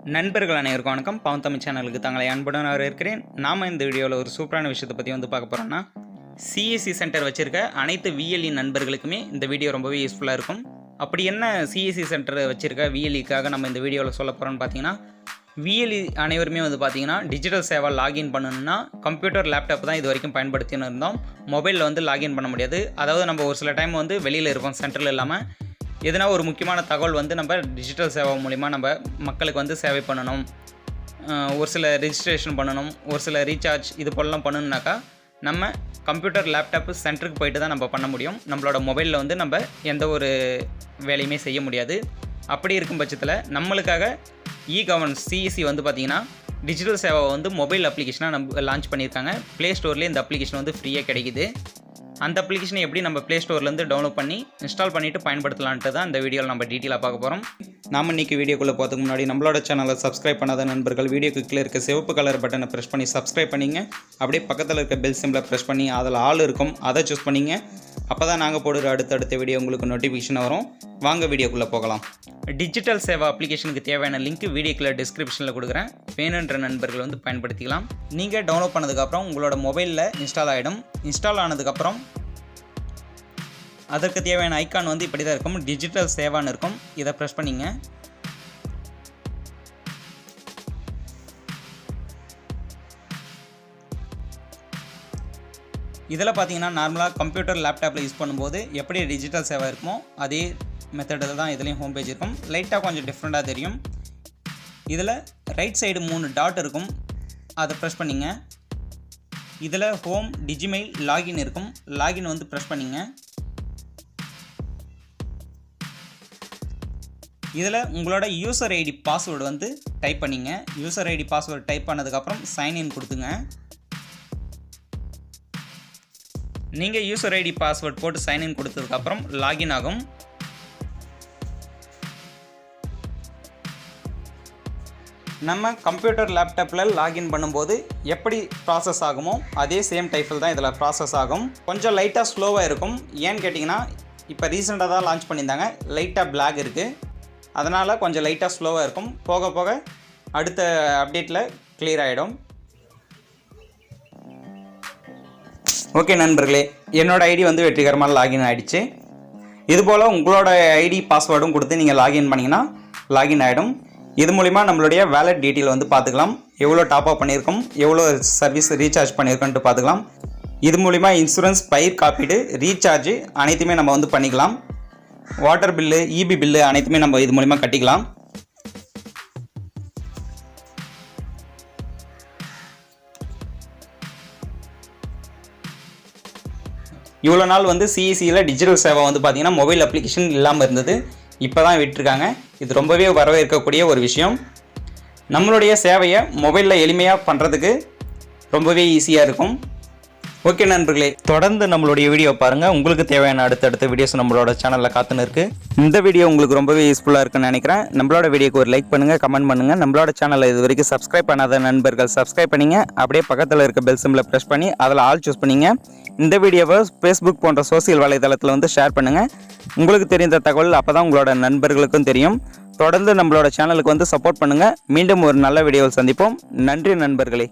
நண்பர்கள் அனைவருக்கும் வணக்கம். PavunTamil சேனலுக்கு தங்களை அன்புடன் வரவேற்கிறேன். நாம் இந்த வீடியோவில் ஒரு சூப்பரான விஷயத்தை பற்றி பார்க்க போகிறோம்னா, CSC சென்டர் வச்சுருக்க அனைத்து VLE நண்பர்களுக்குமே இந்த வீடியோ ரொம்பவே யூஸ்ஃபுல்லாக இருக்கும். அப்படி என்ன CSC சென்டர் வச்சுருக்க VLEக்காக நம்ம இந்த வீடியோவில் சொல்ல போகிறோம்னு பார்த்தீங்கன்னா, VLE அனைவருமே பார்த்தீங்கன்னா டிஜிட்டல் சேவா லாகின் பண்ணணும்னா கம்ப்யூட்டர் லேப்டாப் தான் இது வரைக்கும் பயன்படுத்தின்னு இருந்தோம். மொபைலில் லாகின் பண்ண முடியாது. அதாவது நம்ம ஒரு சில டைம் வெளியில் இருப்போம், சென்டரில் இல்லாமல். எதுனா ஒரு முக்கியமான தகவல் நம்ம டிஜிட்டல் சேவை மூலிமா நம்ம மக்களுக்கு சேவை பண்ணணும், ஒரு சில ரெஜிஸ்ட்ரேஷன் பண்ணணும், ஒரு சில ரீசார்ஜ் இது போலலாம் பண்ணணுன்னாக்கா நம்ம கம்ப்யூட்டர் லேப்டாப் சென்டருக்கு போயிட்டு தான் நம்ம பண்ண முடியும். நம்மளோட மொபைலில் நம்ம எந்த ஒரு வேலையுமே செய்ய முடியாது. அப்படி இருக்கும் பட்சத்தில் நம்மளுக்காக கவர்னன்ஸ் CSC பார்த்திங்கன்னா டிஜிட்டல் சேவை மொபைல் அப்ளிகேஷனாக நம்ம லான்ச் பண்ணியிருக்காங்க. ப்ளே ஸ்டோர்லேயே இந்த அப்ளிகேஷன் ஃப்ரீயாக கிடைக்குது. அந்த அப்ளிகேஷனை எப்படி நம்ம ப்ளே ஸ்டோர்லேருந்து டவுன்லோட் பண்ணி இன்ஸ்டால் பண்ணிவிட்டு பயன்படுத்தலான்ட்டு தான் இந்த வீடியோவில் நம்ம டீட்டெயிலாக பார்க்க போகிறோம். நாம் இன்றைக்கி வீடியோக்குள்ளே போகிறதுக்கு முன்னாடி நம்மளோட சேனலை சப்ஸ்கிரைப் பண்ணாத நண்பர்கள் வீடியோக்கு கீழே இருக்க சிவப்பு கலர் பட்டனை ப்ரெஸ் பண்ணி சப்ஸ்கிரைப் பண்ணிங்க. அப்படியே பக்கத்தில் இருக்க பெல் சிம்பிளை ப்ரெஸ் பண்ணி அதில் ஆல் இருக்கும், அதை சூஸ் பண்ணிங்க. அப்போ தான் நாங்கள் போடுற அடுத்தடுத்த வீடியோ உங்களுக்கு நோட்டிஃபிகேஷன் வரும். வாங்க வீடியோக்குள்ளே போகலாம். டிஜிட்டல் சேவா அப்ளிகேஷனுக்கு தேவையான லிங்க் வீடியோக்குள்ளே டிஸ்கிரிப்ஷனில் கொடுக்குறேன். வேணுன்ற நண்பர்கள் பயன்படுத்திக்கலாம். நீங்கள் டவுன்லோட் பண்ணதுக்கப்புறம் உங்களோட மொபைலில் இன்ஸ்டால் ஆகிடும். இன்ஸ்டால் ஆனதுக்கப்புறம் அதற்கு தேவையான ஐக்கான் இப்படி தான் இருக்கும், டிஜிட்டல் சேவான்னு இருக்கும். இதை ப்ரெஸ் பண்ணிங்க. இதில் பார்த்தீங்கன்னா நார்மலாக கம்ப்யூட்டர் லேப்டாப்பில் யூஸ் பண்ணும்போது எப்படி டிஜிட்டல் சேவை இருக்குமோ அதே மெத்தடில் தான் இதுலேயும் ஹோம் பேஜ் இருக்கும். லைட்டாக கொஞ்சம் டிஃப்ரெண்ட்டாக தெரியும். இதில் ரைட் சைடு 3 டாட் இருக்கும், அதை ப்ரெஸ் பண்ணிங்க. இதில் ஹோம் டிஜிமெயில் லாகின் இருக்கும், லாகின் ப்ரெஸ் பண்ணிங்க. இதில் உங்களோட யூசர் ஐடி பாஸ்வேர்டு டைப் பண்ணிங்க. யூசர் ஐடி பாஸ்வேர்டு டைப் பண்ணதுக்கப்புறம் சைன்இன் கொடுத்துங்க. நீங்கள் யூசர் ஐடி பாஸ்வேர்ட் போட்டு சைன்இன் கொடுத்ததுக்கப்புறம் லாகின் ஆகும். நம்ம கம்ப்யூட்டர் லேப்டாப்பில் லாகின் பண்ணும்போது எப்படி ப்ராசஸ் ஆகுமோ அதே சேம் டைப்பில் தான் இதில் ப்ராசஸ் ஆகும். கொஞ்சம் லைட்டாக ஸ்லோவாக இருக்கும். ஏன்னு கேட்டிங்கன்னா இப்போ ரீசெண்டாக தான் லான்ச் பண்ணியிருந்தாங்க, லைட்டாக பிளாக் இருக்குது, அதனால் கொஞ்சம் லைட்டாக ஸ்லோவாக இருக்கும். போக போக அடுத்த அப்டேட்டில் கிளியர் ஆகிடும். ஓகே நண்பர்களே, என்னோடய ஐடி வெற்றிகரமாக லாகின் ஆகிடுச்சு. இதுபோல் உங்களோட ஐடி பாஸ்வேர்டும் கொடுத்து நீங்கள் லாகின் பண்ணிங்கன்னா லாகின் ஆகிடும். இது மூலிமா நம்மளுடைய வேலட் டீட்டெயில் பார்த்துக்கலாம். எவ்வளோ டாப்அப் பண்ணியிருக்கோம், எவ்வளோ சர்வீஸ் ரீசார்ஜ் பண்ணியிருக்கோன்ட்டு பார்த்துக்கலாம். இது மூலிமா இன்சூரன்ஸ், பயிர் காப்பீடு, ரீசார்ஜ் அனைத்துமே நம்ம பண்ணிக்கலாம். வாட்டர் பில்லு, EB பில்லு அனைத்துமே நம்ம இது மூலிமா கட்டிக்கலாம். இவ்வளோ நாள் CSCயில் டிஜிட்டல் சேவை பார்த்திங்கன்னா மொபைல் அப்ளிகேஷன் இல்லாமல் இருந்தது. இப்போ தான் விட்டுருக்காங்க. இது ரொம்பவே வரவேற்கக்கூடிய ஒரு விஷயம். நம்மளுடைய சேவையை மொபைலில் எளிமையாக பண்ணுறதுக்கு ரொம்பவே ஈஸியாக இருக்கும். ஓகே நண்பர்களே, தொடர்ந்து நம்மளுடைய வீடியோ பாருங்கள். உங்களுக்கு தேவையான அடுத்தடுத்த வீடியோஸ் நம்மளோட சேனலில் காத்துன்னு இருக்குது. இந்த வீடியோ உங்களுக்கு ரொம்பவே யூஸ்ஃபுல்லாக இருக்குன்னு நினைக்கிறேன். நம்மளோட வீடியோக்கு ஒரு லைக் பண்ணுங்கள், கமெண்ட் பண்ணுங்கள். நம்மளோட சேனலை இது வரைக்கும் சப்ஸ்கிரைப் பண்ணாத நண்பர்கள் சப்ஸ்கிரைப் பண்ணிங்க. அப்படியே பக்கத்தில் இருக்க பெல் சிம்பிளை ப்ரெஸ் பண்ணி அதில் ஆல் சூஸ் பண்ணிங்க. இந்த வீடியோவை ஃபேஸ்புக் போன்ற சோசியல் வலைதளத்தில் ஷேர் பண்ணுங்கள். உங்களுக்கு தெரிந்த தகவல் அப்போ தான் உங்களோட நண்பர்களுக்கும் தெரியும். தொடர்ந்து நம்மளோட சேனலுக்கு சப்போர்ட் பண்ணுங்கள். மீண்டும் ஒரு நல்ல வீடியோவில் சந்திப்போம். நன்றி நண்பர்களே.